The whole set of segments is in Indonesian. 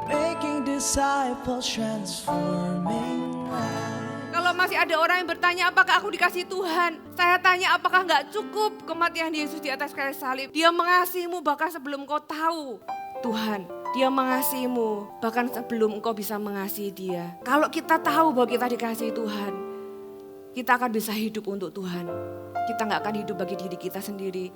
making disciples, transforming lives. Kalau masih ada orang yang bertanya apakah aku dikasih Tuhan, saya tanya apakah nggak cukup kematian Yesus di atas kayu salib. Dia mengasihimu bahkan sebelum kau tahu Tuhan. Dia mengasihimu bahkan sebelum engkau bisa mengasihi dia. Kalau kita tahu bahwa kita dikasihi Tuhan, kita akan bisa hidup untuk Tuhan. Kita nggak akan hidup bagi diri kita sendiri.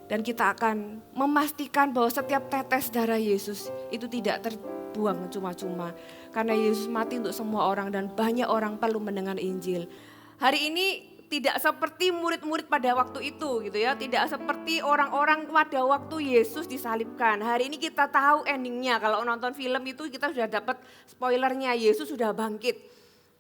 Dan kita akan memastikan bahwa setiap tetes darah Yesus itu tidak terbuang cuma-cuma. Karena Yesus mati untuk semua orang dan banyak orang perlu mendengar Injil. Hari ini tidak seperti murid-murid pada waktu itu gitu ya. Tidak seperti orang-orang pada waktu Yesus disalibkan. Hari ini kita tahu endingnya. Kalau nonton film itu kita sudah dapat spoilernya, Yesus sudah bangkit.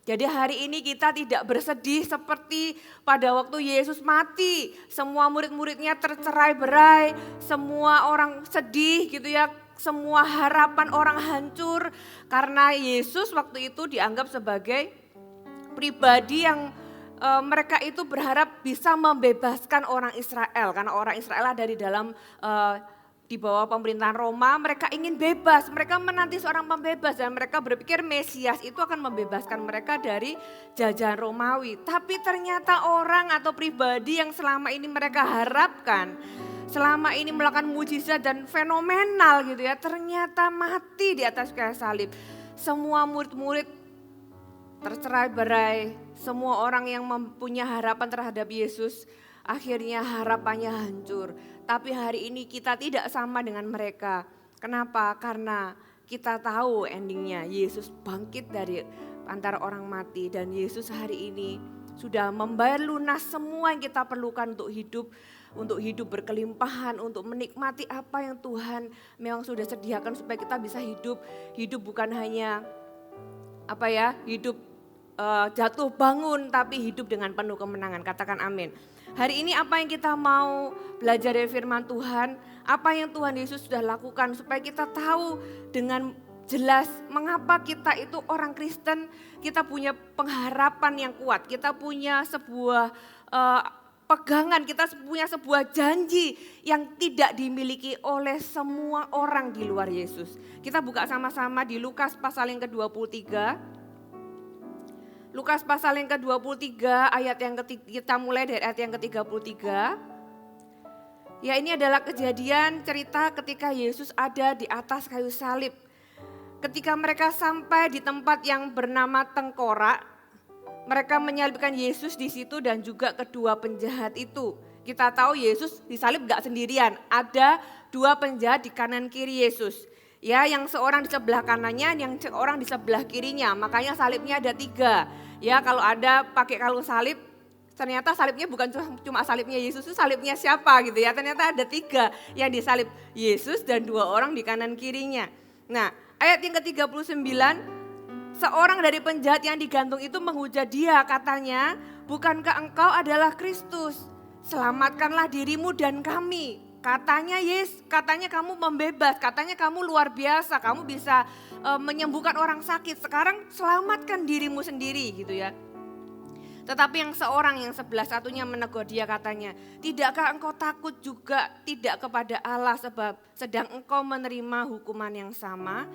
Jadi hari ini kita tidak bersedih seperti pada waktu Yesus mati. Semua murid-muridnya tercerai-berai, semua orang sedih gitu ya. Semua harapan orang hancur karena Yesus waktu itu dianggap sebagai pribadi yang mereka itu berharap bisa membebaskan orang Israel. Karena orang Israel ada di dalam di bawah pemerintahan Roma, mereka ingin bebas, mereka menanti seorang pembebas dan mereka berpikir Mesias itu akan membebaskan mereka dari jajahan Romawi. Tapi ternyata orang atau pribadi yang selama ini mereka harapkan, selama ini melakukan mujizat dan fenomenal gitu ya, ternyata mati di atas kayu salib. Semua murid-murid tercerai-berai, semua orang yang mempunyai harapan terhadap Yesus, akhirnya harapannya hancur. Tapi hari ini kita tidak sama dengan mereka. Kenapa? Karena kita tahu endingnya Yesus bangkit dari antara orang mati. Dan Yesus hari ini sudah membayar lunas semua yang kita perlukan untuk hidup berkelimpahan, untuk menikmati apa yang Tuhan memang sudah sediakan supaya kita bisa hidup bukan hanya hidup jatuh bangun, tapi hidup dengan penuh kemenangan. Katakan amin. Hari ini apa yang kita mau belajar dari firman Tuhan, apa yang Tuhan Yesus sudah lakukan supaya kita tahu dengan jelas mengapa kita itu orang Kristen, kita punya pengharapan yang kuat, kita punya sebuah pegangan, kita punya sebuah janji yang tidak dimiliki oleh semua orang di luar Yesus. Kita buka sama-sama di Lukas pasal yang ke-23. Lukas pasal yang ke-23 ayat yang kita mulai dari ayat yang ke-33. Ya, ini adalah kejadian cerita ketika Yesus ada di atas kayu salib. Ketika mereka sampai di tempat yang bernama Tengkorak, mereka menyalibkan Yesus di situ dan juga kedua penjahat itu. Kita tahu Yesus disalib gak sendirian, ada dua penjahat di kanan kiri Yesus. Ya, yang seorang di sebelah kanannya, yang seorang di sebelah kirinya. Makanya salibnya ada 3. Ya, kalau ada pakai kalung salib, ternyata salibnya bukan cuma salibnya Yesus, itu salibnya siapa gitu ya. Ternyata ada 3 yang disalib, Yesus dan 2 orang di kanan kirinya. Nah, ayat yang ke-39, seorang dari penjahat yang digantung itu menghujat dia, katanya, bukankah engkau adalah Kristus? Selamatkanlah dirimu dan kami. Katanya kamu membebas, katanya kamu luar biasa, kamu bisa menyembuhkan orang sakit. Sekarang selamatkan dirimu sendiri gitu ya. Tetapi yang sebelah satunya menegur dia, katanya, tidakkah engkau takut juga tidak kepada Allah sebab sedang engkau menerima hukuman yang sama?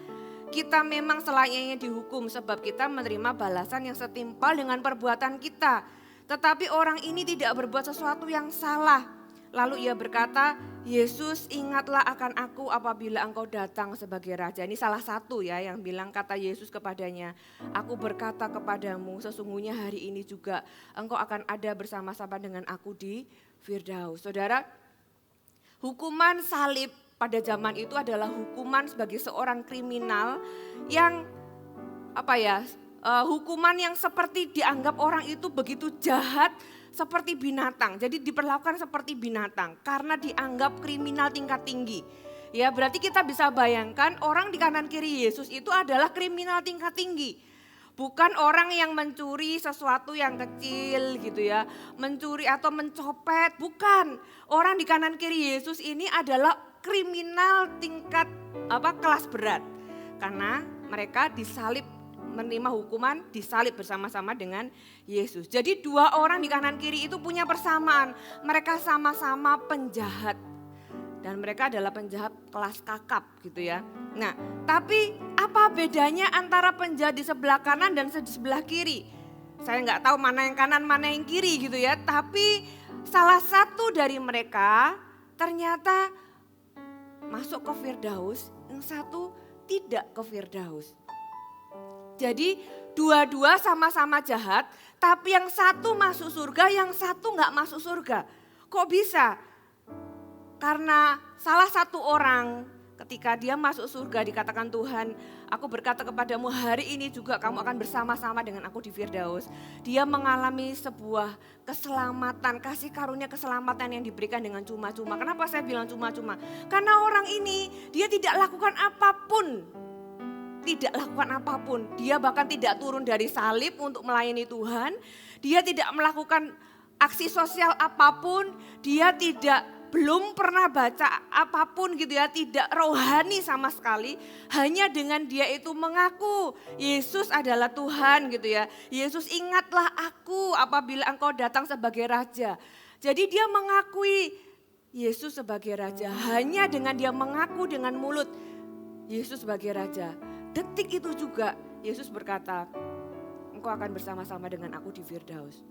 Kita memang selayaknya dihukum sebab kita menerima balasan yang setimpal dengan perbuatan kita. Tetapi orang ini tidak berbuat sesuatu yang salah. Lalu ia berkata, Yesus, ingatlah akan aku apabila engkau datang sebagai raja. Ini salah satu ya yang bilang, kata Yesus kepadanya, aku berkata kepadamu sesungguhnya hari ini juga engkau akan ada bersama-sama dengan aku di Firdaus. Saudara, hukuman salib pada zaman itu adalah hukuman sebagai seorang kriminal yang hukuman yang seperti dianggap orang itu begitu jahat, seperti binatang. Jadi diperlakukan seperti binatang karena dianggap kriminal tingkat tinggi. Ya, berarti kita bisa bayangkan orang di kanan kiri Yesus itu adalah kriminal tingkat tinggi. Bukan orang yang mencuri sesuatu yang kecil gitu ya, mencuri atau mencopet, bukan. Orang di kanan kiri Yesus ini adalah kriminal tingkat kelas berat. Karena mereka disalib, menerima hukuman disalib bersama-sama dengan Yesus. Jadi 2 orang di kanan kiri itu punya persamaan. Mereka sama-sama penjahat. Dan mereka adalah penjahat kelas kakap gitu ya. Nah, tapi Apa bedanya antara penjahat di sebelah kanan dan di sebelah kiri? Saya nggak tahu mana yang kanan, mana yang kiri gitu ya. Tapi salah satu dari mereka ternyata masuk ke Firdaus, yang satu tidak ke Firdaus. Jadi dua-dua sama-sama jahat, tapi yang satu masuk surga, yang satu nggak masuk surga. Kok bisa? Karena salah satu orang ketika dia masuk surga dikatakan Tuhan, aku berkata kepadamu hari ini juga kamu akan bersama-sama dengan aku di Firdaus. Dia mengalami sebuah keselamatan, kasih karunia keselamatan yang diberikan dengan cuma-cuma. Kenapa saya bilang cuma-cuma? Karena orang ini dia tidak lakukan apapun. Tidak lakukan apapun. Dia bahkan tidak turun dari salib untuk melayani Tuhan. Dia tidak melakukan aksi sosial apapun. Dia belum pernah baca apapun gitu ya, tidak rohani sama sekali. Hanya dengan dia itu mengaku Yesus adalah Tuhan gitu ya. Yesus, ingatlah aku apabila engkau datang sebagai raja. Jadi dia mengakui Yesus sebagai raja. Hanya dengan dia mengaku dengan mulut Yesus sebagai raja. Detik itu juga Yesus berkata, engkau akan bersama-sama dengan aku di Firdaus.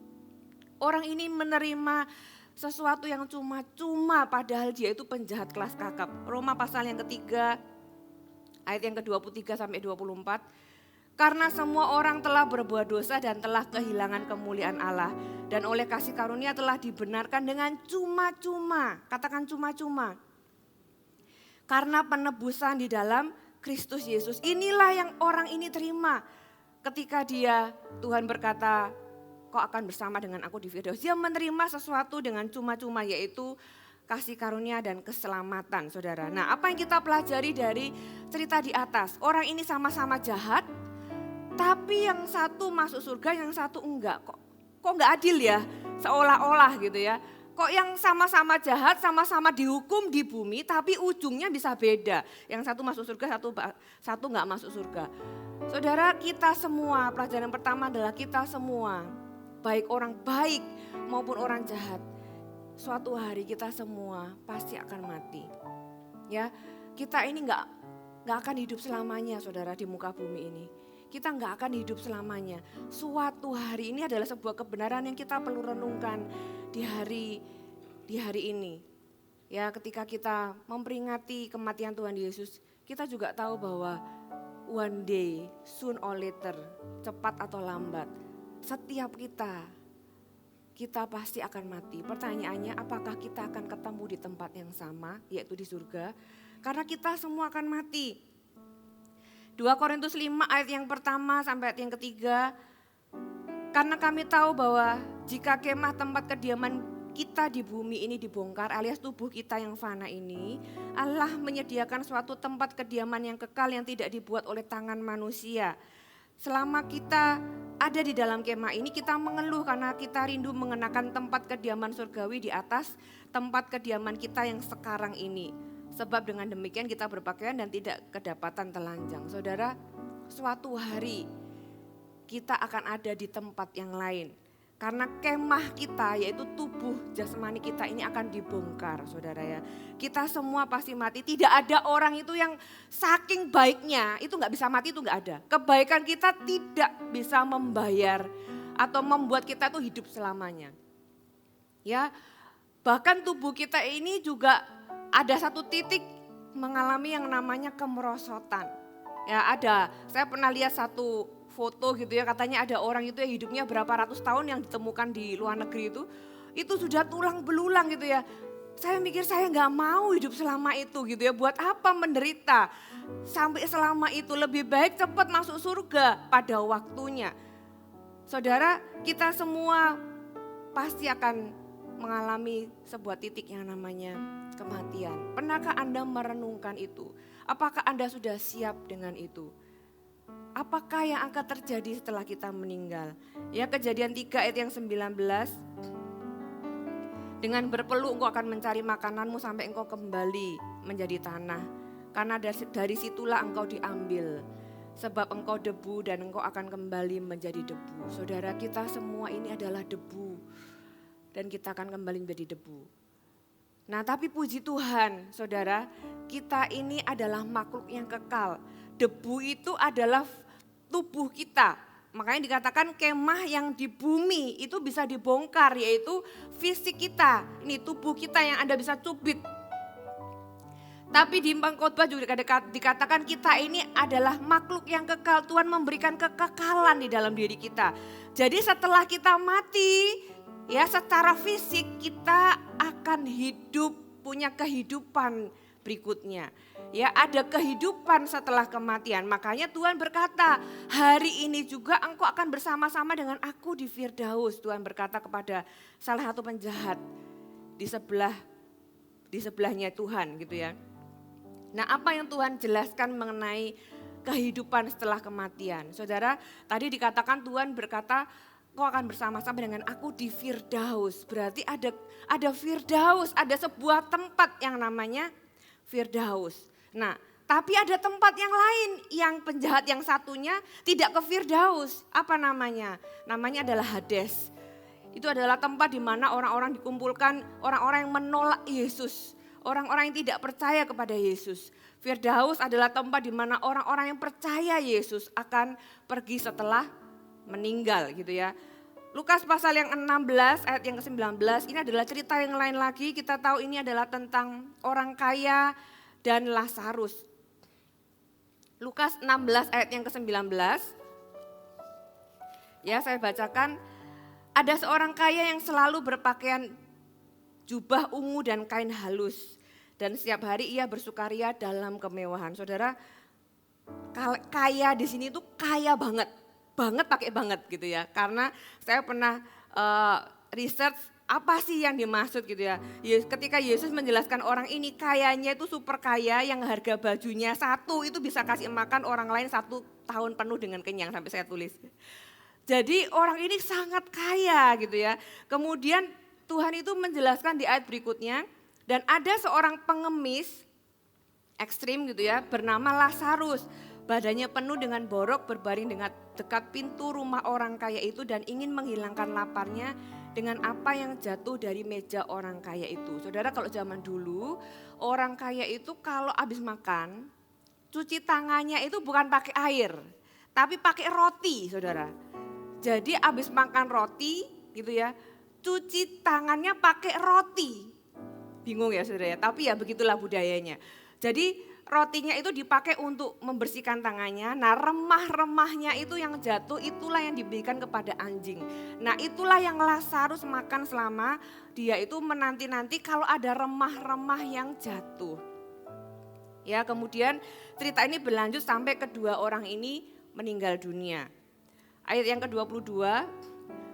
Orang ini menerima sesuatu yang cuma-cuma padahal dia itu penjahat kelas kakap. Roma pasal yang ketiga ayat yang ke-23 sampai 24. Karena semua orang telah berbuat dosa dan telah kehilangan kemuliaan Allah. Dan oleh kasih karunia telah dibenarkan dengan cuma-cuma. Katakan cuma-cuma. Karena penebusan di dalam Kristus Yesus. Inilah yang orang ini terima. Ketika Tuhan berkata, kau akan bersama dengan aku di Firdaus. Dia menerima sesuatu dengan cuma-cuma, yaitu kasih karunia dan keselamatan, saudara. Nah, apa yang kita pelajari dari cerita di atas? Orang ini sama-sama jahat, tapi yang satu masuk surga, yang satu enggak. Kok enggak adil ya? Seolah-olah gitu ya. Kok yang sama-sama jahat, sama-sama dihukum di bumi, tapi ujungnya bisa beda. Yang satu masuk surga, satu enggak masuk surga. Saudara, kita semua, pelajaran pertama adalah kita semua, baik orang baik maupun orang jahat, suatu hari kita semua pasti akan mati. Ya, kita ini nggak akan hidup selamanya, saudara, di muka bumi ini. Kita nggak akan hidup selamanya. Suatu hari ini adalah sebuah kebenaran yang kita perlu renungkan di hari ini. Ya, ketika kita memperingati kematian Tuhan Yesus, kita juga tahu bahwa one day, soon or later, cepat atau lambat, setiap kita pasti akan mati. Pertanyaannya, apakah kita akan ketemu di tempat yang sama, yaitu di surga? Karena kita semua akan mati. 2 Korintus 5 ayat yang pertama sampai ayat yang ketiga. Karena kami tahu bahwa jika kemah tempat kediaman kita di bumi ini dibongkar, alias tubuh kita yang fana ini, Allah menyediakan suatu tempat kediaman yang kekal yang tidak dibuat oleh tangan manusia. Selama kita ada di dalam kemah ini, kita mengeluh karena kita rindu mengenakan tempat kediaman surgawi di atas tempat kediaman kita yang sekarang ini. Sebab dengan demikian kita berpakaian dan tidak kedapatan telanjang. Saudara, suatu hari kita akan ada di tempat yang lain. Karena kemah kita, yaitu tubuh jasmani kita ini akan dibongkar, saudara ya. Kita semua pasti mati, tidak ada orang itu yang saking baiknya, itu gak bisa mati, itu gak ada. Kebaikan kita tidak bisa membayar atau membuat kita tuh hidup selamanya. Ya, bahkan tubuh kita ini juga ada satu titik mengalami yang namanya kemerosotan. Ya ada, saya pernah lihat satu foto gitu ya, katanya ada orang itu yang hidupnya berapa ratus tahun yang ditemukan di luar negeri itu sudah tulang belulang gitu ya. Saya mikir saya nggak mau hidup selama itu gitu ya, buat apa menderita sampai selama itu, lebih baik cepat masuk surga pada waktunya. Saudara, kita semua pasti akan mengalami sebuah titik yang namanya kematian. Pernahkah Anda merenungkan itu? Apakah Anda sudah siap dengan itu? Apakah yang akan terjadi setelah kita meninggal? Ya, Kejadian 3 ayat yang 19. Dengan berpeluh engkau akan mencari makananmu sampai engkau kembali menjadi tanah. Karena dari situlah engkau diambil. Sebab engkau debu dan engkau akan kembali menjadi debu. Saudara, kita semua ini adalah debu. Dan kita akan kembali menjadi debu. Nah, tapi puji Tuhan, saudara, kita ini adalah makhluk yang kekal. debu itu adalah tubuh kita. Makanya dikatakan kemah yang di bumi itu bisa dibongkar, yaitu fisik kita. Ini tubuh kita yang Anda bisa cubit. Tapi di pengkhotbah juga dikatakan kita ini adalah makhluk yang kekal. Tuhan memberikan kekekalan di dalam diri kita. Jadi setelah kita mati, ya secara fisik kita akan hidup, punya kehidupan berikutnya. Ya ada kehidupan setelah kematian. Makanya Tuhan berkata, hari ini juga engkau akan bersama-sama dengan aku di Firdaus. Tuhan berkata kepada salah satu penjahat di sebelahnya Tuhan gitu ya. Nah, apa yang Tuhan jelaskan mengenai kehidupan setelah kematian? Saudara, tadi dikatakan Tuhan berkata, kau akan bersama-sama dengan aku di Firdaus. Berarti ada Firdaus, ada sebuah tempat yang namanya Firdaus. Nah, tapi ada tempat yang lain yang penjahat yang satunya tidak ke Firdaus. Apa namanya? Namanya adalah Hades. Itu adalah tempat di mana orang-orang dikumpulkan, orang-orang yang menolak Yesus. Orang-orang yang tidak percaya kepada Yesus. Firdaus adalah tempat di mana orang-orang yang percaya Yesus akan pergi setelah meninggal gitu ya. Lukas pasal yang 16 ayat yang ke-19 ini adalah cerita yang lain lagi. Kita tahu ini adalah tentang orang kaya dan Lazarus. Lukas 16 ayat yang ke-19. Ya, saya bacakan. Ada seorang kaya yang selalu berpakaian jubah ungu dan kain halus. Dan setiap hari ia bersukaria dalam kemewahan. Saudara, kaya di sini tuh kaya banget. Banget pakai banget gitu ya. Karena saya pernah research apa sih yang dimaksud gitu ya. Ketika Yesus menjelaskan orang ini kayanya itu super kaya yang harga bajunya satu itu bisa kasih makan orang lain 1 tahun penuh dengan kenyang sampai saya tulis. Jadi orang ini sangat kaya gitu ya. Kemudian Tuhan itu menjelaskan di ayat berikutnya. Dan ada seorang pengemis ekstrim gitu ya bernama Lazarus. Badannya penuh dengan borok berbaring dengan dekat pintu rumah orang kaya itu dan ingin menghilangkan laparnya dengan apa yang jatuh dari meja orang kaya itu. Saudara, kalau zaman dulu orang kaya itu kalau habis makan cuci tangannya itu bukan pakai air tapi pakai roti, saudara. Jadi habis makan roti gitu ya cuci tangannya pakai roti. Bingung ya saudara ya, tapi ya begitulah budayanya. Jadi rotinya itu dipakai untuk membersihkan tangannya. Nah remah-remahnya itu yang jatuh itulah yang diberikan kepada anjing. Nah itulah yang Lazarus makan selama dia itu menanti-nanti kalau ada remah-remah yang jatuh. Ya kemudian cerita ini berlanjut sampai kedua orang ini meninggal dunia. Ayat yang ke-22.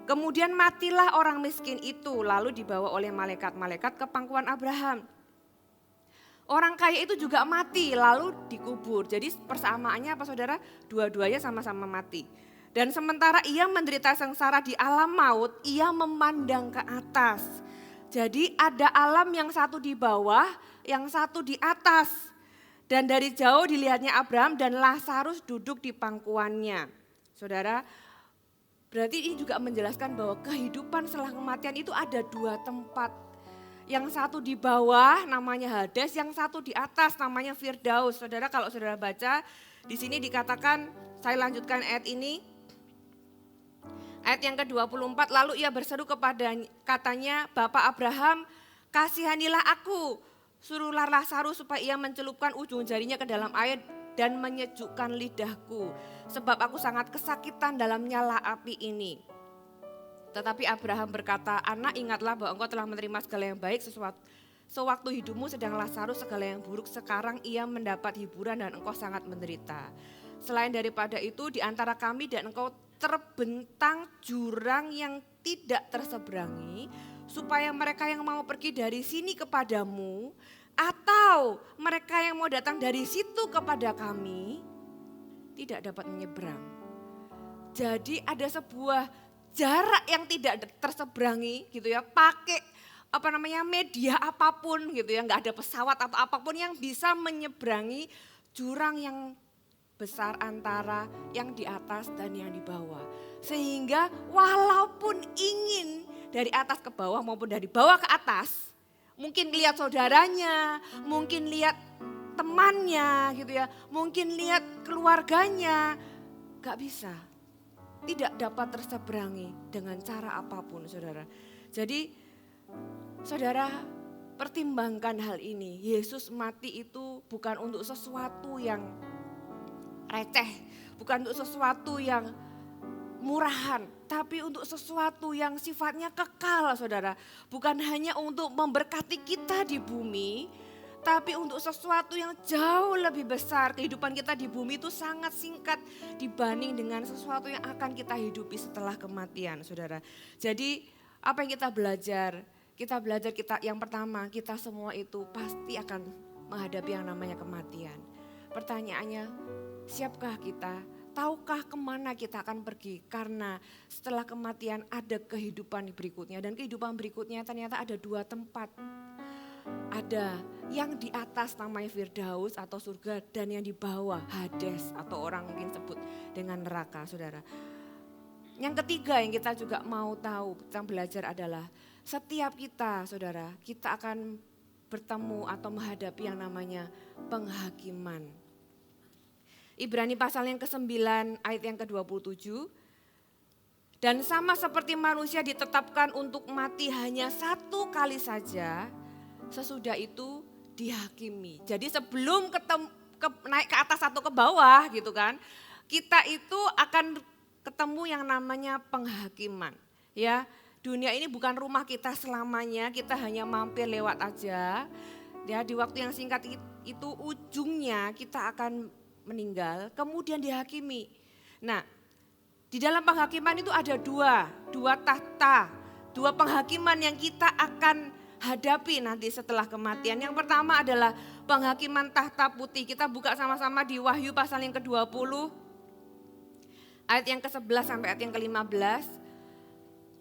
Kemudian matilah orang miskin itu lalu dibawa oleh malaikat-malaikat ke pangkuan Abraham. Orang kaya itu juga mati lalu dikubur. Jadi persamaannya apa saudara? Dua-duanya sama-sama mati. Dan sementara ia menderita sengsara di alam maut, ia memandang ke atas. Jadi ada alam yang satu di bawah, yang satu di atas. Dan dari jauh dilihatnya Abraham dan Lazarus duduk di pangkuannya. Saudara, berarti ini juga menjelaskan bahwa kehidupan setelah kematian itu ada 2 tempat. Yang satu di bawah namanya Hades, yang satu di atas namanya Firdaus. Saudara, kalau saudara baca di sini dikatakan, saya lanjutkan ayat ini. Ayat yang ke-24, lalu ia berseru kepada katanya, Bapak Abraham, kasihanilah aku. Suruhlah Lazarus supaya ia mencelupkan ujung jarinya ke dalam air dan menyejukkan lidahku. Sebab aku sangat kesakitan dalam nyala api ini. Tetapi Abraham berkata, anak ingatlah bahwa engkau telah menerima segala yang baik sewaktu hidupmu sedang Lazarus segala yang buruk. Sekarang ia mendapat hiburan dan engkau sangat menderita. Selain daripada itu di antara kami dan engkau terbentang jurang yang tidak terseberangi. Supaya mereka yang mau pergi dari sini kepadamu atau mereka yang mau datang dari situ kepada kami tidak dapat menyeberang. Jadi ada sebuah jarak yang tidak terseberangi gitu ya, pakai media apapun gitu ya, nggak ada pesawat atau apapun yang bisa menyeberangi jurang yang besar antara yang di atas dan yang di bawah. Sehingga walaupun ingin dari atas ke bawah maupun dari bawah ke atas, mungkin lihat saudaranya, mungkin lihat temannya gitu ya, mungkin lihat keluarganya, gak bisa. Tidak dapat terseberangi dengan cara apapun saudara. Jadi saudara pertimbangkan hal ini. Yesus mati itu bukan untuk sesuatu yang receh, bukan untuk sesuatu yang murahan, tapi untuk sesuatu yang sifatnya kekal saudara. Bukan hanya untuk memberkati kita di bumi, tapi untuk sesuatu yang jauh lebih besar. Kehidupan kita di bumi itu sangat singkat dibanding dengan sesuatu yang akan kita hidupi setelah kematian saudara. Jadi apa yang kita belajar? Kita yang pertama, kita semua itu pasti akan menghadapi yang namanya kematian. Pertanyaannya, siapkah kita? Tahukah kemana kita akan pergi? Karena setelah kematian ada kehidupan berikutnya. Dan kehidupan berikutnya ternyata ada 2 tempat. Ada yang di atas namanya Firdaus atau surga, dan yang di bawah Hades atau orang mungkin sebut dengan neraka saudara. Yang ketiga yang kita juga mau tahu, kita belajar adalah setiap kita saudara, kita akan bertemu atau menghadapi yang namanya penghakiman. Ibrani pasal yang ke-9 ayat yang ke-27. Dan sama seperti manusia ditetapkan untuk mati hanya 1 kali saja, sesudah itu dihakimi. Jadi sebelum naik ke atas atau ke bawah gitu kan, kita itu akan ketemu yang namanya penghakiman. Ya, dunia ini bukan rumah kita selamanya, kita hanya mampir lewat aja. Ya, di waktu yang singkat itu ujungnya kita akan meninggal, kemudian dihakimi. Nah, di dalam penghakiman itu ada dua tahta, 2 penghakiman yang kita akan hadapi nanti setelah kematian. Yang pertama adalah penghakiman tahta putih. Kita buka sama-sama di Wahyu pasal yang ke-20, ayat yang ke-11 sampai ayat yang ke-15.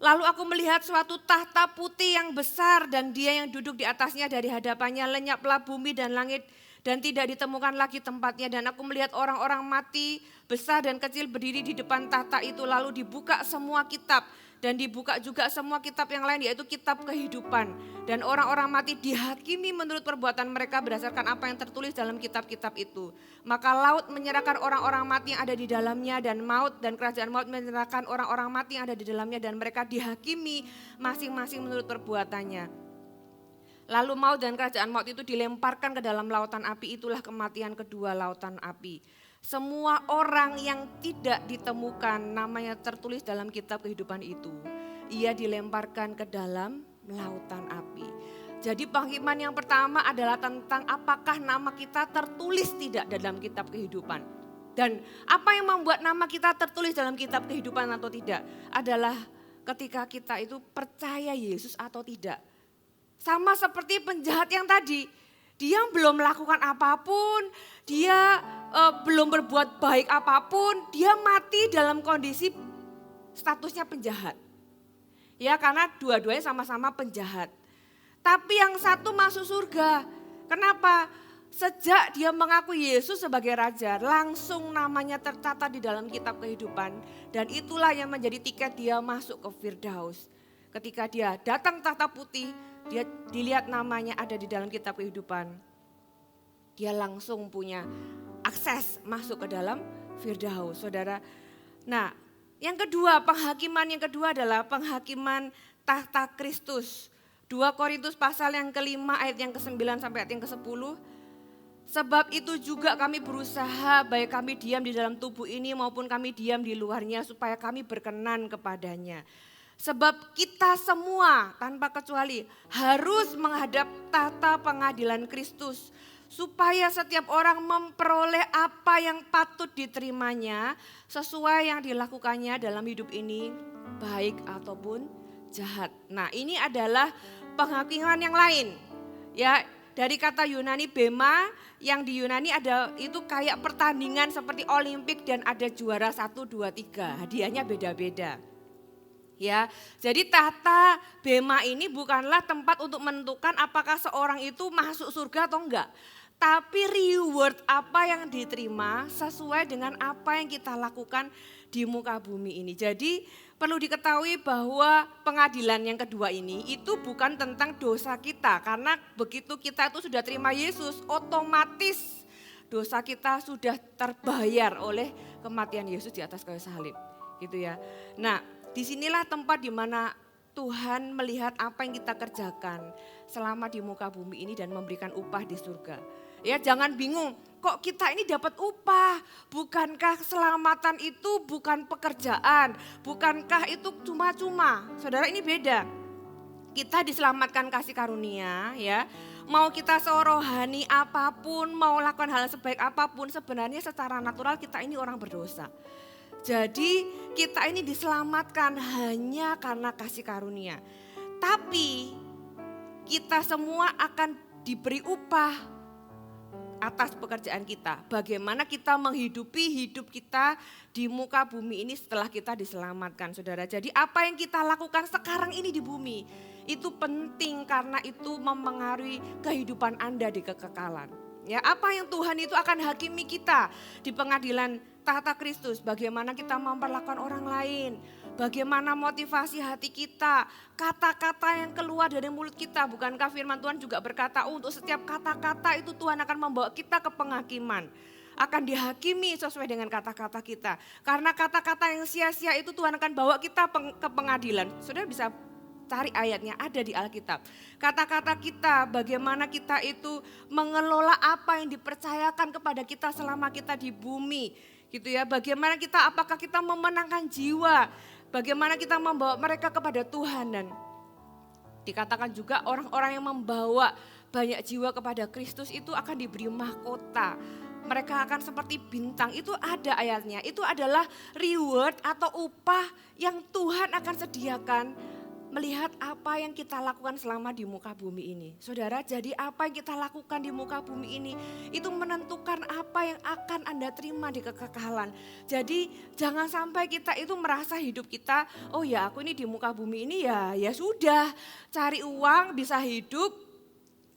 Lalu aku melihat suatu tahta putih yang besar dan dia yang duduk di atasnya, dari hadapannya lenyaplah bumi dan langit dan tidak ditemukan lagi tempatnya. Dan aku melihat orang-orang mati besar dan kecil berdiri di depan tahta itu. Lalu dibuka semua kitab dan dibuka juga semua kitab yang lain, yaitu kitab kehidupan. Dan orang-orang mati dihakimi menurut perbuatan mereka berdasarkan apa yang tertulis dalam kitab-kitab itu. Maka laut menyerahkan orang-orang mati yang ada di dalamnya, dan maut dan kerajaan maut menyerahkan orang-orang mati yang ada di dalamnya, dan mereka dihakimi masing-masing menurut perbuatannya. Lalu maut dan kerajaan maut itu dilemparkan ke dalam lautan api. Itulah kematian kedua, lautan api. Semua orang yang tidak ditemukan namanya tertulis dalam kitab kehidupan itu, ia dilemparkan ke dalam lautan api. Jadi penghakiman yang pertama adalah tentang apakah nama kita tertulis tidak dalam kitab kehidupan. Dan apa yang membuat nama kita tertulis dalam kitab kehidupan atau tidak adalah ketika kita itu percaya Yesus atau tidak. Sama seperti penjahat yang tadi, dia belum melakukan apapun, dia belum berbuat baik apapun, dia mati dalam kondisi statusnya penjahat. Ya, karena dua-duanya sama-sama penjahat. Tapi yang satu masuk surga. Kenapa? Sejak dia mengaku Yesus sebagai Raja, langsung namanya tercatat di dalam kitab kehidupan. Dan itulah yang menjadi tiket dia masuk ke Firdaus. Ketika dia datang tahta putih, dia dilihat namanya ada di dalam kitab kehidupan. Dia langsung punya akses masuk ke dalam Firdaus, saudara. Nah, yang kedua, penghakiman yang kedua adalah penghakiman tahta Kristus. 2 Korintus pasal yang ke-5 ayat yang ke-9 sampai ayat yang ke-10. Sebab itu juga kami berusaha, baik kami diam di dalam tubuh ini maupun kami diam di luarnya, supaya kami berkenan kepadanya. Sebab kita semua tanpa kecuali harus menghadap tahta pengadilan Kristus, supaya setiap orang memperoleh apa yang patut diterimanya sesuai yang dilakukannya dalam hidup ini, baik ataupun jahat. Nah, ini adalah penghakiman yang lain. Ya, dari kata Yunani bema, yang di Yunani ada itu kayak pertandingan seperti Olimpik dan ada juara 1, 2, 3. Hadiahnya beda-beda. Ya, jadi tahta bema ini bukanlah tempat untuk menentukan apakah seorang itu masuk surga atau enggak. tapi reward apa yang diterima sesuai dengan apa yang kita lakukan di muka bumi ini. Jadi perlu diketahui bahwa pengadilan yang kedua ini itu bukan tentang dosa kita. Karena begitu kita itu sudah terima Yesus, otomatis dosa kita sudah terbayar oleh kematian Yesus di atas kayu salib. Gitu ya. Nah, disinilah tempat di mana Tuhan melihat apa yang kita kerjakan selama di muka bumi ini dan memberikan upah di surga. Ya, jangan bingung, kok kita ini dapat upah? Bukankah keselamatan itu bukan pekerjaan? Bukankah itu cuma-cuma? Saudara, ini beda. Kita diselamatkan kasih karunia, ya. Mau kita serohani apapun, mau lakukan hal sebaik apapun, sebenarnya secara natural kita ini orang berdosa. Jadi kita ini diselamatkan hanya karena kasih karunia. Tapi kita semua akan diberi upah atas pekerjaan kita. Bagaimana kita menghidupi hidup kita di muka bumi ini setelah kita diselamatkan, saudara. Jadi apa yang kita lakukan sekarang ini di bumi itu penting karena itu memengaruhi kehidupan Anda di kekekalan. Ya, apa yang Tuhan itu akan hakimi kita di pengadilan tahta Kristus. Bagaimana kita memperlakukan orang lain. Bagaimana motivasi hati kita, kata-kata yang keluar dari mulut kita. Bukankah firman Tuhan juga berkata, untuk setiap kata-kata itu Tuhan akan membawa kita ke penghakiman. Akan dihakimi sesuai dengan kata-kata kita. Karena kata-kata yang sia-sia itu Tuhan akan bawa kita ke pengadilan. Saudara bisa cari ayatnya, ada di Alkitab. Kata-kata kita, bagaimana kita itu mengelola apa yang dipercayakan kepada kita selama kita di bumi. Gitu ya, bagaimana kita, apakah kita memenangkan jiwa, bagaimana kita membawa mereka kepada Tuhan. Dan dikatakan juga orang-orang yang membawa banyak jiwa kepada Kristus itu akan diberi mahkota. Mereka akan seperti bintang, itu ada ayatnya. Itu adalah reward atau upah yang Tuhan akan sediakan melihat apa yang kita lakukan selama di muka bumi ini. Saudara, jadi apa yang kita lakukan di muka bumi ini itu menentukan apa yang akan Anda terima di kekekalan. Jadi jangan sampai kita itu merasa hidup kita, oh ya aku ini di muka bumi ini ya sudah, cari uang bisa hidup,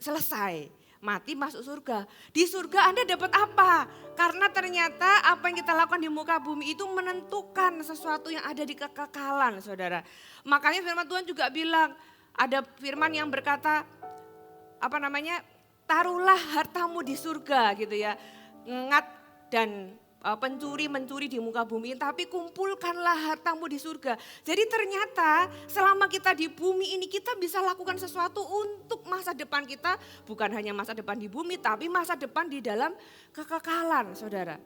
selesai. Mati masuk surga. Di surga Anda dapat apa? Karena ternyata apa yang kita lakukan di muka bumi itu menentukan sesuatu yang ada di kekekalan, saudara. Makanya firman Tuhan juga bilang, ada firman yang berkata, taruhlah hartamu di surga gitu ya. Ngengat dan pencuri mencuri di muka bumi, tapi kumpulkanlah hartamu di surga. Jadi ternyata selama kita di bumi ini kita bisa lakukan sesuatu untuk masa depan kita, bukan hanya masa depan di bumi tapi masa depan di dalam kekekalan, saudara.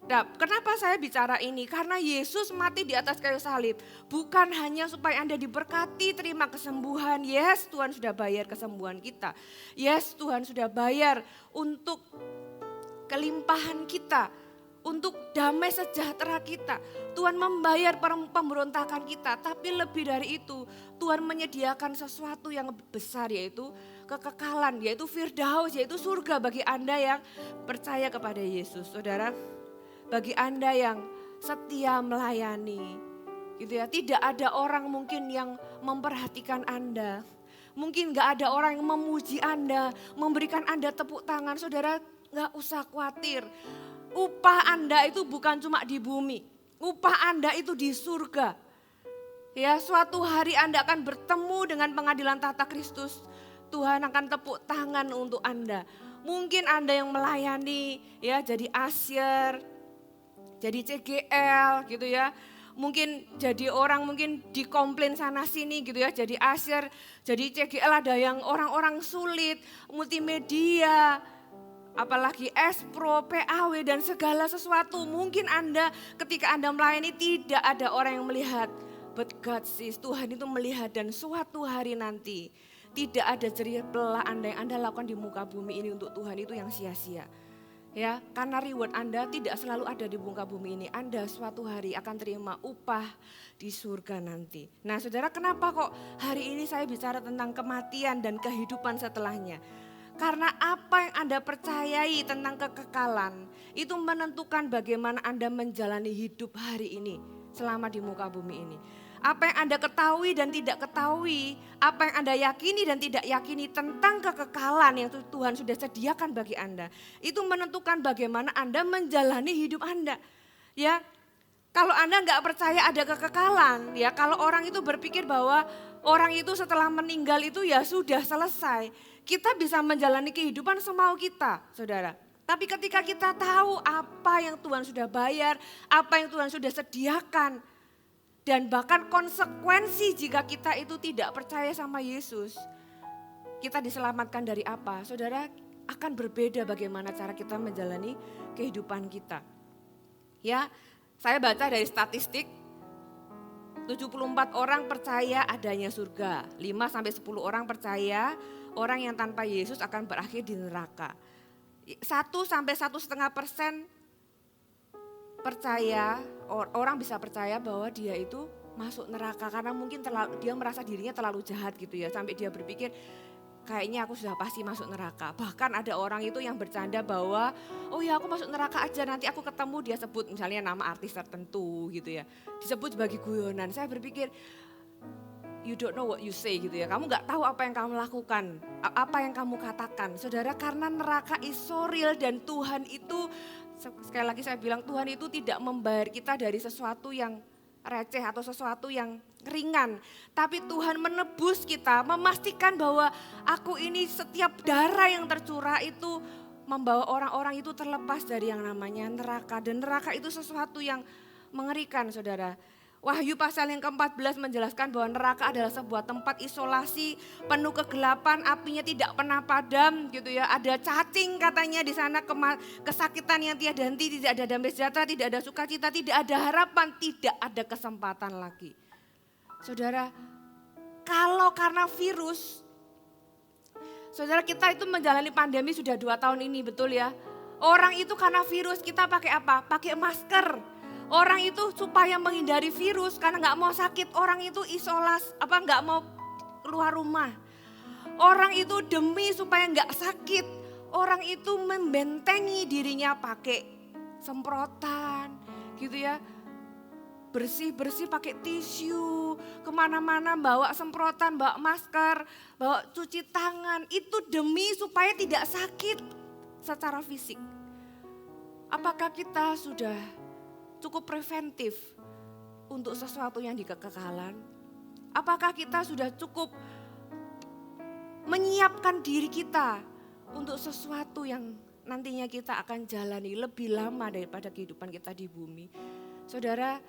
Nah, kenapa saya bicara ini? Karena Yesus mati di atas kayu salib bukan hanya supaya Anda diberkati, terima kesembuhan. Yes, Tuhan sudah bayar kesembuhan kita. Yes, Tuhan sudah bayar untuk kelimpahan kita, untuk damai sejahtera kita. Tuhan membayar pemberontakan kita, tapi lebih dari itu Tuhan menyediakan sesuatu yang besar, yaitu kekekalan, yaitu Firdaus, yaitu surga bagi Anda yang percaya kepada Yesus. Saudara, bagi Anda yang setia melayani, gitu ya, tidak ada orang mungkin yang memperhatikan Anda. Mungkin gak ada orang yang memuji Anda, memberikan Anda tepuk tangan. Saudara, gak usah khawatir. Upah Anda itu bukan cuma di bumi, upah Anda itu di surga. Ya, suatu hari Anda akan bertemu dengan pengadilan tahta Kristus. Tuhan akan tepuk tangan untuk Anda. Mungkin Anda yang melayani, ya, jadi asyir, jadi CGL gitu ya. Mungkin jadi orang mungkin dikomplain sana sini gitu ya, jadi asyir, jadi CGL, ada yang orang-orang sulit, multimedia, apalagi S-Pro, PAW dan segala sesuatu. Mungkin Anda ketika Anda melayani tidak ada orang yang melihat. But God sees, Tuhan itu melihat, dan suatu hari nanti tidak ada jerih belah Anda yang Anda lakukan di muka bumi ini untuk Tuhan itu yang sia-sia. Ya, karena reward Anda tidak selalu ada di muka bumi ini. Anda suatu hari akan terima upah di surga nanti. Nah, saudara, kenapa kok hari ini saya bicara tentang kematian dan kehidupan setelahnya? Karena apa yang Anda percayai tentang kekekalan itu menentukan bagaimana Anda menjalani hidup hari ini selama di muka bumi ini. Apa yang Anda ketahui dan tidak ketahui, apa yang Anda yakini dan tidak yakini tentang kekekalan yang Tuhan sudah sediakan bagi Anda, itu menentukan bagaimana Anda menjalani hidup Anda. Ya, kalau Anda nggak percaya ada kekekalan, ya kalau orang itu berpikir bahwa orang itu setelah meninggal itu ya sudah selesai, kita bisa menjalani kehidupan semau kita, saudara. Tapi ketika kita tahu apa yang Tuhan sudah bayar, apa yang Tuhan sudah sediakan, dan bahkan konsekuensi jika kita itu tidak percaya sama Yesus, kita diselamatkan dari apa? Saudara, akan berbeda bagaimana cara kita menjalani kehidupan kita. Ya, saya baca dari statistik, 74 orang percaya adanya surga, 5-10 orang percaya orang yang tanpa Yesus akan berakhir di neraka. 1-1,5% percaya, orang bisa percaya bahwa dia itu masuk neraka karena mungkin dia merasa dirinya terlalu jahat gitu ya, sampai dia berpikir kayaknya aku sudah pasti masuk neraka. Bahkan ada orang itu yang bercanda bahwa oh ya aku masuk neraka aja, nanti aku ketemu, dia sebut misalnya nama artis tertentu gitu ya, disebut sebagai guyonan. Saya berpikir you don't know what you say gitu ya, kamu gak tahu apa yang kamu lakukan, apa yang kamu katakan. Saudara, karena neraka is so real dan Tuhan itu, sekali lagi saya bilang, Tuhan itu tidak membayar kita dari sesuatu yang receh atau sesuatu yang ringan. Tapi Tuhan menebus kita, memastikan bahwa aku ini setiap darah yang tercurah itu membawa orang-orang itu terlepas dari yang namanya neraka. Dan neraka itu sesuatu yang mengerikan, saudara. Wahyu pasal yang ke-14 menjelaskan bahwa neraka adalah sebuah tempat isolasi, penuh kegelapan, apinya tidak pernah padam gitu ya. Ada cacing katanya di sana, kesakitan yang tiada henti, tidak ada damai sejahtera, tidak ada sukacita, tidak ada harapan, tidak ada kesempatan lagi. Saudara, kalau karena virus, saudara kita itu menjalani pandemi sudah 2 tahun ini, betul ya. Orang itu karena virus kita pakai apa? Pakai masker. Orang itu supaya menghindari virus karena nggak mau sakit, orang itu nggak mau keluar rumah. Orang itu demi supaya nggak sakit, orang itu membentengi dirinya pakai semprotan, gitu ya. Bersih-bersih pakai tisu, kemana-mana bawa semprotan, bawa masker, bawa cuci tangan. Itu demi supaya tidak sakit secara fisik. Apakah kita sudah cukup preventif untuk sesuatu yang di kekekalan? Apakah kita sudah cukup menyiapkan diri kita untuk sesuatu yang nantinya kita akan jalani lebih lama daripada kehidupan kita di bumi? Saudara,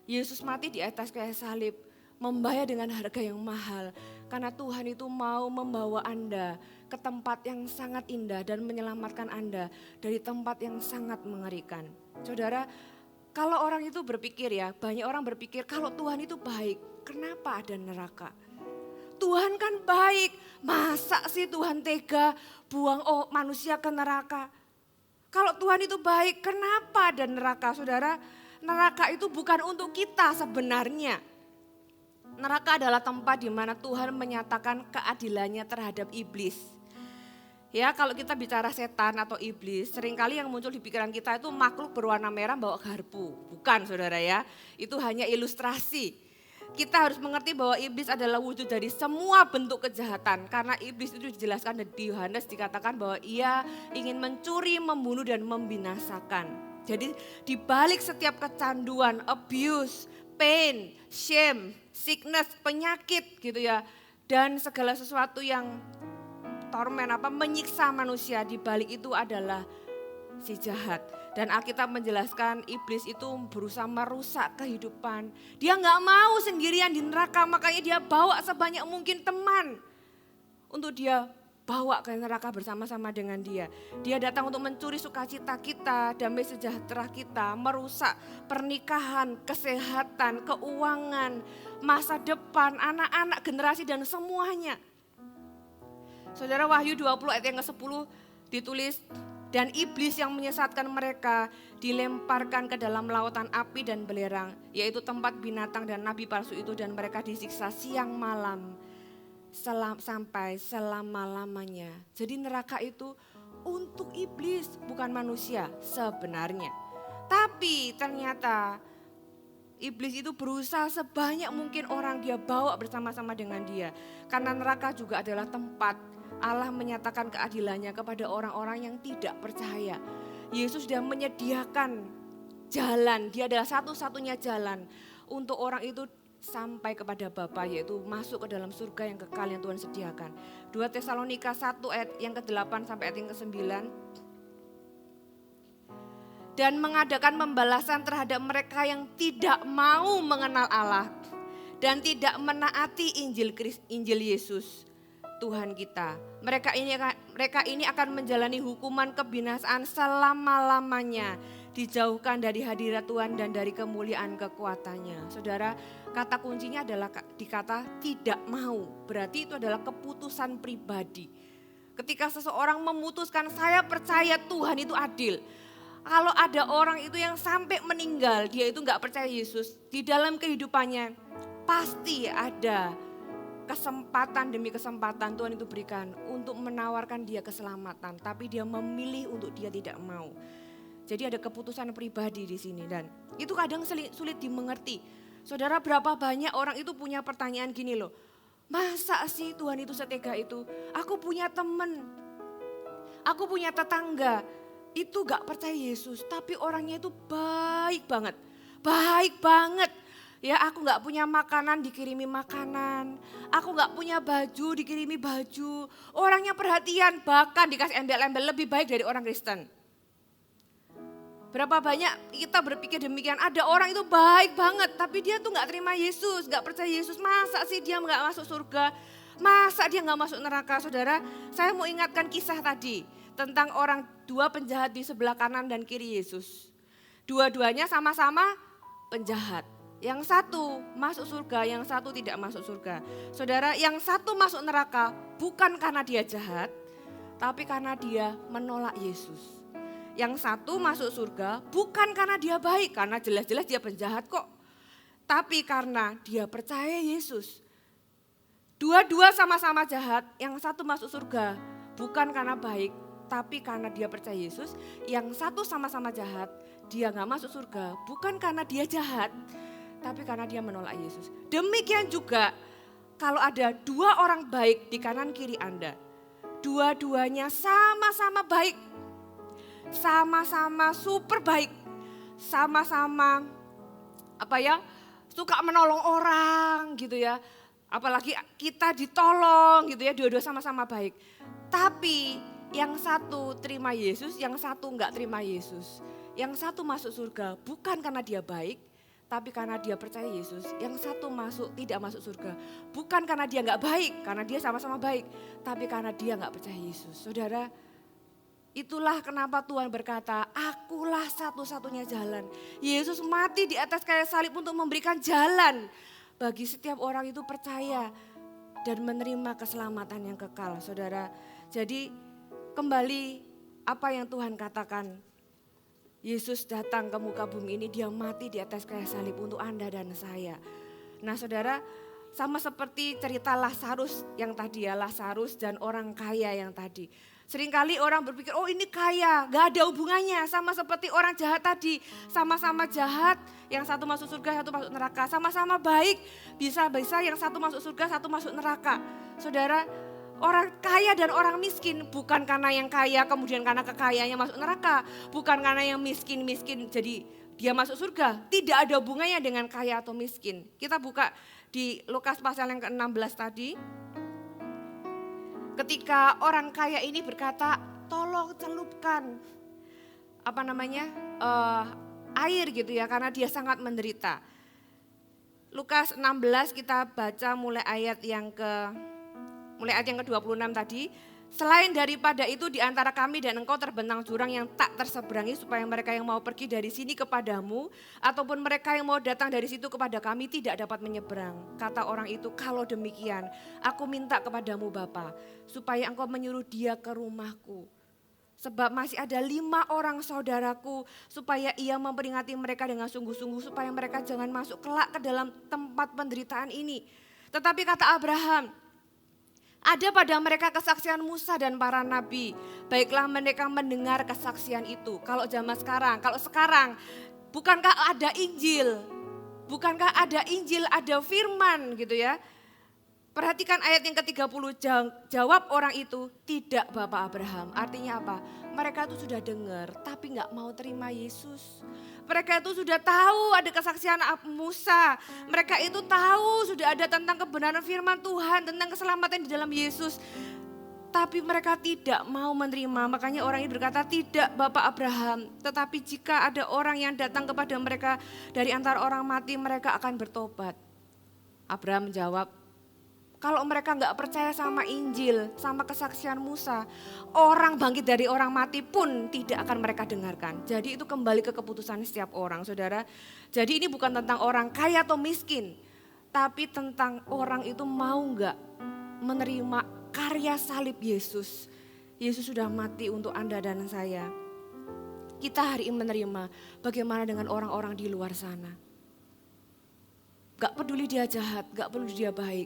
Yesus mati di atas kayu salib membayar dengan harga yang mahal. Karena Tuhan itu mau membawa Anda ke tempat yang sangat indah dan menyelamatkan Anda dari tempat yang sangat mengerikan. Saudara, kalau orang itu berpikir ya, banyak orang berpikir kalau Tuhan itu baik, kenapa ada neraka? Tuhan kan baik, masa sih Tuhan tega buang manusia ke neraka? Kalau Tuhan itu baik, kenapa ada neraka? Saudara, neraka itu bukan untuk kita sebenarnya. Neraka adalah tempat di mana Tuhan menyatakan keadilannya terhadap iblis. Ya, kalau kita bicara setan atau iblis, seringkali yang muncul di pikiran kita itu makhluk berwarna merah bawa garpu. Bukan, saudara ya, itu hanya ilustrasi. Kita harus mengerti bahwa iblis adalah wujud dari semua bentuk kejahatan. Karena iblis itu dijelaskan di Yohanes, dikatakan bahwa ia ingin mencuri, membunuh dan membinasakan. Jadi di balik setiap kecanduan, abuse, pain, shame, sickness, penyakit gitu ya. Dan segala sesuatu yang tormen menyiksa manusia, di balik itu adalah si jahat. Dan Alkitab menjelaskan iblis itu berusaha merusak kehidupan. Dia nggak mau sendirian di neraka, makanya dia bawa sebanyak mungkin teman untuk dia bawa ke neraka bersama-sama dengan dia. Dia datang untuk mencuri sukacita kita, damai sejahtera kita, merusak pernikahan, kesehatan, keuangan, masa depan, anak-anak, generasi dan semuanya. Saudara, Wahyu 20 ayat yang ke-10 ditulis, dan iblis yang menyesatkan mereka dilemparkan ke dalam lautan api dan belerang, yaitu tempat binatang dan nabi palsu itu, dan mereka disiksa siang malam sampai selama-lamanya. Jadi neraka itu untuk iblis, bukan manusia sebenarnya. Tapi ternyata Iblis itu berusaha sebanyak mungkin orang dia bawa bersama-sama dengan dia. Karena neraka juga adalah tempat Allah menyatakan keadilannya kepada orang-orang yang tidak percaya. Yesus sudah menyediakan jalan, dia adalah satu-satunya jalan untuk orang itu sampai kepada Bapa, yaitu masuk ke dalam surga yang kekal yang Tuhan sediakan. 2 Tesalonika 1 ayat yang ke-8 sampai ayat yang ke-9. Dan mengadakan pembalasan terhadap mereka yang tidak mau mengenal Allah dan tidak menaati Injil Yesus Tuhan kita. Mereka ini akan menjalani hukuman kebinasaan selama-lamanya, dijauhkan dari hadirat Tuhan dan dari kemuliaan kekuatannya. Saudara, kata kuncinya adalah dikata tidak mau. Berarti itu adalah keputusan pribadi. Ketika seseorang memutuskan saya percaya Tuhan itu adil. Kalau ada orang itu yang sampai meninggal, dia itu gak percaya Yesus, di dalam kehidupannya pasti ada kesempatan demi kesempatan Tuhan itu berikan untuk menawarkan dia keselamatan. Tapi dia memilih untuk dia tidak mau. Jadi ada keputusan pribadi di sini dan itu kadang sulit dimengerti. Saudara, berapa banyak orang itu punya pertanyaan gini loh. Masa sih Tuhan itu setega itu? Aku punya teman, aku punya tetangga. Itu gak percaya Yesus, tapi orangnya itu baik banget. Baik banget. Ya, aku gak punya makanan, dikirimi makanan. Aku gak punya baju, dikirimi baju. Orangnya perhatian, bahkan dikasih embel-embel lebih baik dari orang Kristen. Berapa banyak kita berpikir demikian, ada orang itu baik banget, tapi dia tuh gak terima Yesus, gak percaya Yesus. Masa sih dia gak masuk surga? Masa dia gak masuk neraka? Saudara, saya mau ingatkan kisah tadi tentang dua penjahat di sebelah kanan dan kiri Yesus. Dua-duanya sama-sama penjahat. Yang satu masuk surga, yang satu tidak masuk surga. Saudara, yang satu masuk neraka bukan karena dia jahat, tapi karena dia menolak Yesus. Yang satu masuk surga bukan karena dia baik, karena jelas-jelas dia penjahat kok. Tapi karena dia percaya Yesus. Dua-dua sama-sama jahat, yang satu masuk surga bukan karena baik, tapi karena dia percaya Yesus. Yang satu sama-sama jahat, dia gak masuk surga bukan karena dia jahat, tapi karena dia menolak Yesus. Demikian juga kalau ada dua orang baik di kanan kiri Anda. Dua-duanya sama-sama baik, sama-sama super baik, sama-sama suka menolong orang gitu ya. Apalagi kita ditolong gitu ya, dua-dua sama-sama baik. Tapi yang satu terima Yesus, yang satu enggak terima Yesus. Yang satu masuk surga bukan karena dia baik, tapi karena dia percaya Yesus. Yang satu tidak masuk surga bukan karena dia enggak baik, karena dia sama-sama baik, tapi karena dia enggak percaya Yesus. Saudara, itulah kenapa Tuhan berkata, akulah satu-satunya jalan. Yesus mati di atas kayu salib untuk memberikan jalan bagi setiap orang itu percaya dan menerima keselamatan yang kekal. Saudara, jadi kembali apa yang Tuhan katakan, Yesus datang ke muka bumi ini, dia mati di atas kayu salib untuk Anda dan saya. Nah saudara, sama seperti cerita Lazarus yang tadi ya, Lazarus dan orang kaya yang tadi. Seringkali orang berpikir, oh ini kaya, gak ada hubungannya, sama seperti orang jahat tadi. Sama-sama jahat, yang satu masuk surga, satu masuk neraka. Sama-sama baik, bisa-bisa yang satu masuk surga, satu masuk neraka. Saudara, orang kaya dan orang miskin bukan karena yang kaya kemudian karena kekayaannya masuk neraka. Bukan karena yang miskin jadi dia masuk surga. Tidak ada hubungannya dengan kaya atau miskin. Kita buka di Lukas pasal yang ke-16 tadi. Ketika orang kaya ini berkata, tolong celupkan air gitu ya, karena dia sangat menderita. Lukas 16 kita baca mulai ayat yang ke-26 tadi. Selain daripada itu di antara kami dan engkau terbentang jurang yang tak terseberangi, supaya mereka yang mau pergi dari sini kepadamu ataupun mereka yang mau datang dari situ kepada kami tidak dapat menyeberang. Kata orang itu, kalau demikian aku minta kepadamu Bapa, supaya engkau menyuruh dia ke rumahku. Sebab masih ada 5 orang saudaraku, supaya ia memperingati mereka dengan sungguh-sungguh, supaya mereka jangan masuk kelak ke dalam tempat penderitaan ini. Tetapi kata Abraham, ada pada mereka kesaksian Musa dan para nabi. Baiklah mereka mendengar kesaksian itu. Kalau zaman sekarang, bukankah ada Injil? Bukankah ada Injil, ada firman gitu ya. Perhatikan ayat yang ke-30, jawab orang itu, tidak Bapak Abraham. Artinya apa? Mereka itu sudah dengar tapi gak mau terima Yesus. Mereka itu sudah tahu ada kesaksian Musa. Mereka itu tahu sudah ada tentang kebenaran firman Tuhan, tentang keselamatan di dalam Yesus. Tapi mereka tidak mau menerima, makanya orang ini berkata tidak Bapak Abraham. Tetapi jika ada orang yang datang kepada mereka dari antara orang mati, mereka akan bertobat. Abraham menjawab, kalau mereka nggak percaya sama Injil, sama kesaksian Musa, orang bangkit dari orang mati pun tidak akan mereka dengarkan. Jadi itu kembali ke keputusan setiap orang, saudara. Jadi ini bukan tentang orang kaya atau miskin, tapi tentang orang itu mau nggak menerima karya salib Yesus. Yesus sudah mati untuk Anda dan saya. Kita hari ini menerima, bagaimana dengan orang-orang di luar sana. Gak peduli dia jahat, gak peduli dia baik.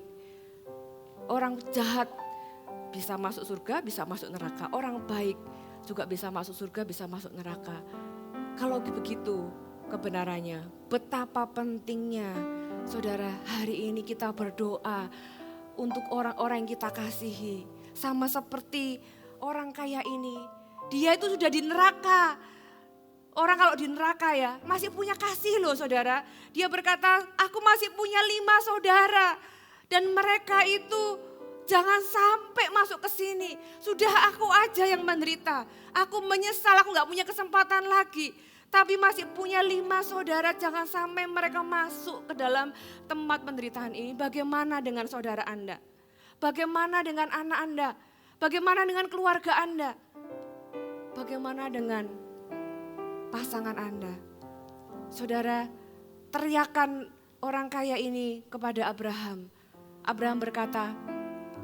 Orang jahat bisa masuk surga, bisa masuk neraka. Orang baik juga bisa masuk surga, bisa masuk neraka. Kalau begitu kebenarannya, betapa pentingnya saudara hari ini kita berdoa untuk orang-orang yang kita kasihi. Sama seperti orang kaya ini, dia itu sudah di neraka. Orang kalau di neraka ya masih punya kasih loh saudara. Dia berkata, aku masih punya 5 saudara. Dan mereka itu jangan sampai masuk ke sini. Sudah aku aja yang menderita. Aku menyesal, aku gak punya kesempatan lagi. Tapi masih punya 5 saudara, jangan sampai mereka masuk ke dalam tempat penderitaan ini. Bagaimana dengan saudara Anda? Bagaimana dengan anak Anda? Bagaimana dengan keluarga Anda? Bagaimana dengan pasangan Anda? Saudara, teriakan orang kaya ini kepada Abraham. Abraham berkata,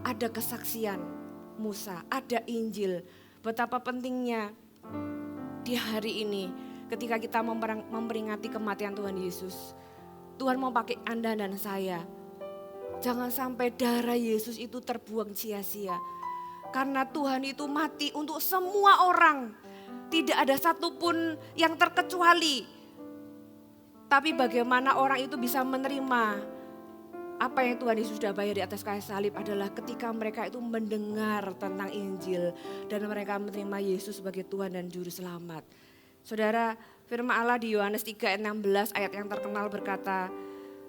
ada kesaksian Musa, ada Injil. Betapa pentingnya di hari ini ketika kita memperingati kematian Tuhan Yesus. Tuhan mau pakai Anda dan saya. Jangan sampai darah Yesus itu terbuang sia-sia. Karena Tuhan itu mati untuk semua orang. Tidak ada satupun yang terkecuali. Tapi bagaimana orang itu bisa menerima apa yang Tuhan Yesus sudah bayar di atas kayu salib adalah ketika mereka itu mendengar tentang Injil dan mereka menerima Yesus sebagai Tuhan dan Juru Selamat. Saudara, firman Allah di Yohanes 3 ayat 16 ayat yang terkenal berkata,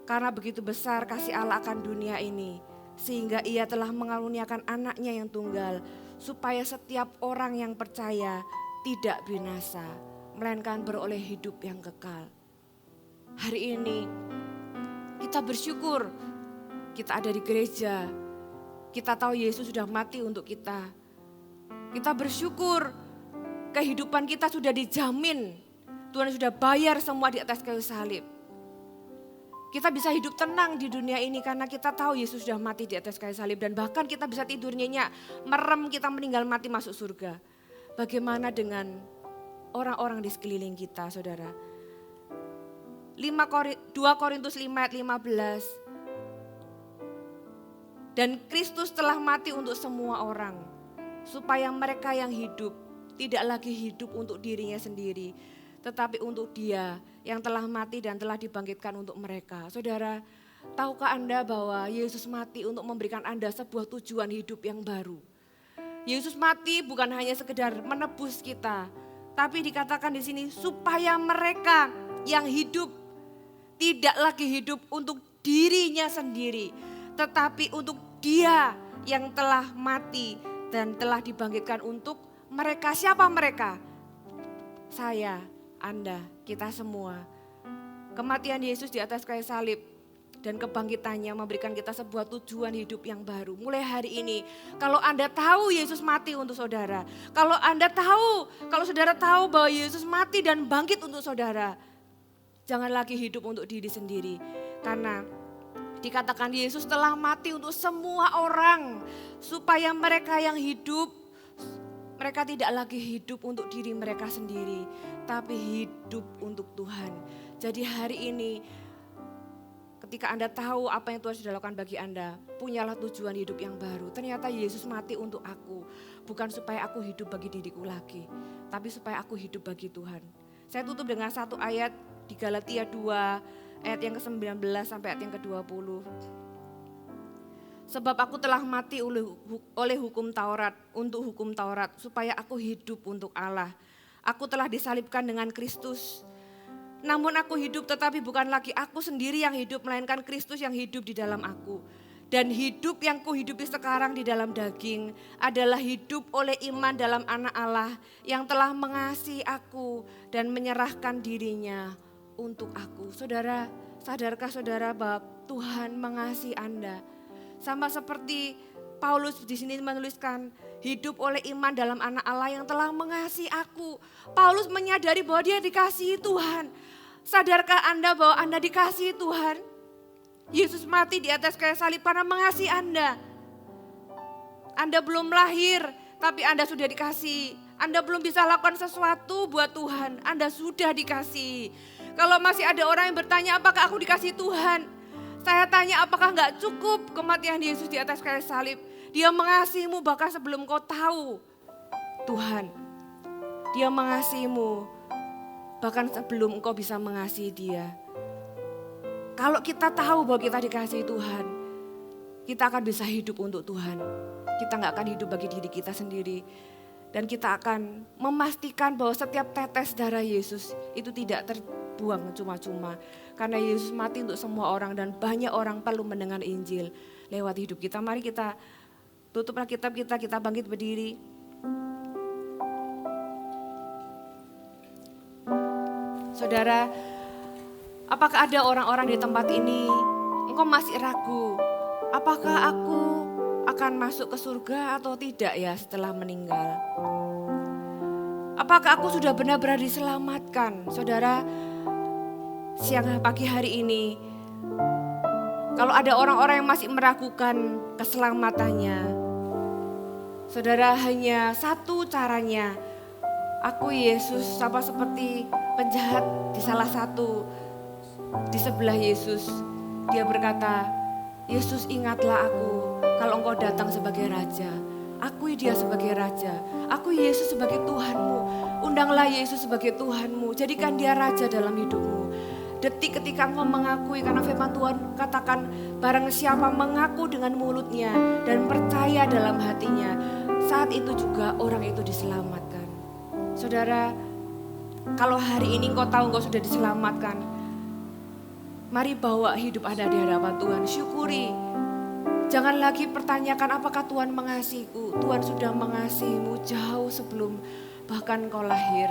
karena begitu besar kasih Allah akan dunia ini, sehingga ia telah mengaruniakan anaknya yang tunggal, supaya setiap orang yang percaya tidak binasa, melainkan beroleh hidup yang kekal. Hari ini kita bersyukur, kita ada di gereja, kita tahu Yesus sudah mati untuk kita. Kita bersyukur kehidupan kita sudah dijamin, Tuhan sudah bayar semua di atas kayu salib. Kita bisa hidup tenang di dunia ini karena kita tahu Yesus sudah mati di atas kayu salib. Dan bahkan kita bisa tidur nyenyak, merem kita meninggal mati masuk surga. Bagaimana dengan orang-orang di sekeliling kita saudara? 2 Korintus 5 ayat 15. Dan Kristus telah mati untuk semua orang, supaya mereka yang hidup tidak lagi hidup untuk dirinya sendiri, tetapi untuk Dia yang telah mati dan telah dibangkitkan untuk mereka. Saudara, tahukah Anda bahwa Yesus mati untuk memberikan Anda sebuah tujuan hidup yang baru? Yesus mati bukan hanya sekedar menebus kita, tapi dikatakan di sini supaya mereka yang hidup tidak lagi hidup untuk dirinya sendiri, tetapi untuk Dia yang telah mati dan telah dibangkitkan untuk mereka. Siapa mereka? Saya, Anda, kita semua. Kematian Yesus di atas kayu salib dan kebangkitannya memberikan kita sebuah tujuan hidup yang baru. Mulai hari ini, kalau Anda tahu Yesus mati untuk saudara, kalau saudara tahu bahwa Yesus mati dan bangkit untuk saudara, jangan lagi hidup untuk diri sendiri. Karena dikatakan Yesus telah mati untuk semua orang, supaya mereka yang hidup, mereka tidak lagi hidup untuk diri mereka sendiri, tapi hidup untuk Tuhan. Jadi hari ini ketika Anda tahu apa yang Tuhan sudah lakukan bagi Anda, punyalah tujuan hidup yang baru. Ternyata Yesus mati untuk aku, bukan supaya aku hidup bagi diriku lagi, tapi supaya aku hidup bagi Tuhan. Saya tutup dengan satu ayat di Galatia 2 ayat yang ke-19 sampai ayat yang ke-20. Sebab aku telah mati oleh hukum Taurat, untuk hukum Taurat, supaya aku hidup untuk Allah. Aku telah disalibkan dengan Kristus. Namun aku hidup, tetapi bukan lagi aku sendiri yang hidup, melainkan Kristus yang hidup di dalam aku. Dan hidup yang kuhidupi sekarang di dalam daging adalah hidup oleh iman dalam Anak Allah yang telah mengasihi aku dan menyerahkan dirinya untuk aku. Saudara, sadarkah saudara bahwa Tuhan mengasihi Anda? Sama seperti Paulus di sini menuliskan, hidup oleh iman dalam Anak Allah yang telah mengasihi aku. Paulus menyadari bahwa dia dikasihi Tuhan. Sadarkah Anda bahwa Anda dikasihi Tuhan? Yesus mati di atas kayu salib karena mengasihi Anda. Anda belum lahir, tapi Anda sudah dikasihi. Anda belum bisa lakukan sesuatu buat Tuhan, Anda sudah dikasihi. Kalau masih ada orang yang bertanya, apakah aku dikasihi Tuhan? Saya tanya, apakah enggak cukup kematian Yesus di atas kayu salib? Dia mengasihimu bahkan sebelum kau tahu Tuhan. Dia mengasihimu bahkan sebelum engkau bisa mengasihi Dia. Kalau kita tahu bahwa kita dikasihi Tuhan, kita akan bisa hidup untuk Tuhan. Kita enggak akan hidup bagi diri kita sendiri. Dan kita akan memastikan bahwa setiap tetes darah Yesus itu tidak terbuang cuma-cuma. Karena Yesus mati untuk semua orang dan banyak orang perlu mendengar Injil lewat hidup kita. Mari kita tutuplah kitab kita bangkit berdiri. Saudara, apakah ada orang-orang di tempat ini, engkau masih ragu, apakah aku akan masuk ke surga atau tidak ya setelah meninggal? Apakah aku sudah benar-benar diselamatkan? Saudara, siang pagi hari ini, kalau ada orang-orang yang masih meragukan keselamatannya, saudara, hanya satu caranya. Aku Yesus sama seperti penjahat di salah satu di sebelah Yesus. Dia berkata, Yesus ingatlah aku kalau engkau datang sebagai raja. Akui dia sebagai raja. Akui Yesus sebagai Tuhanmu. Undanglah Yesus sebagai Tuhanmu. Jadikan dia raja dalam hidupmu. Detik ketika engkau mengakui, karena firman Tuhan katakan, barang siapa mengaku dengan mulutnya dan percaya dalam hatinya, saat itu juga orang itu diselamatkan. Saudara, kalau hari ini engkau tahu engkau sudah diselamatkan, mari bawa hidup Anda di hadapan Tuhan, syukuri. Jangan lagi pertanyakan apakah Tuhan mengasihiku. Tuhan sudah mengasihimu jauh sebelum bahkan kau lahir.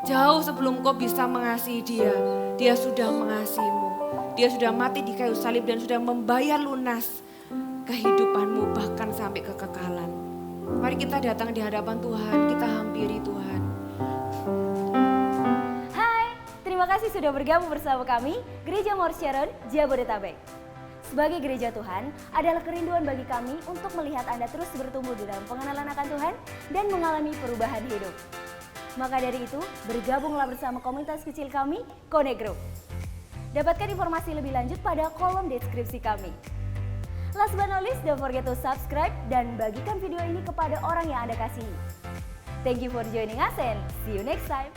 Jauh sebelum kau bisa mengasihi Dia. Dia sudah mengasihimu. Dia sudah mati di kayu salib dan sudah membayar lunas kehidupanmu bahkan sampai kekekalan. Mari kita datang di hadapan Tuhan, kita hampiri Tuhan. Hai, terima kasih sudah bergabung bersama kami, Gereja Mount Sharon, Jabodetabek. Sebagai gereja Tuhan, adalah kerinduan bagi kami untuk melihat Anda terus bertumbuh di dalam pengenalan akan Tuhan dan mengalami perubahan hidup. Maka dari itu, bergabunglah bersama komunitas kecil kami, Connect Group. Dapatkan informasi lebih lanjut pada kolom deskripsi kami. Last but not least, don't forget to subscribe dan bagikan video ini kepada orang yang Anda kasihi. Thank you for joining us and see you next time.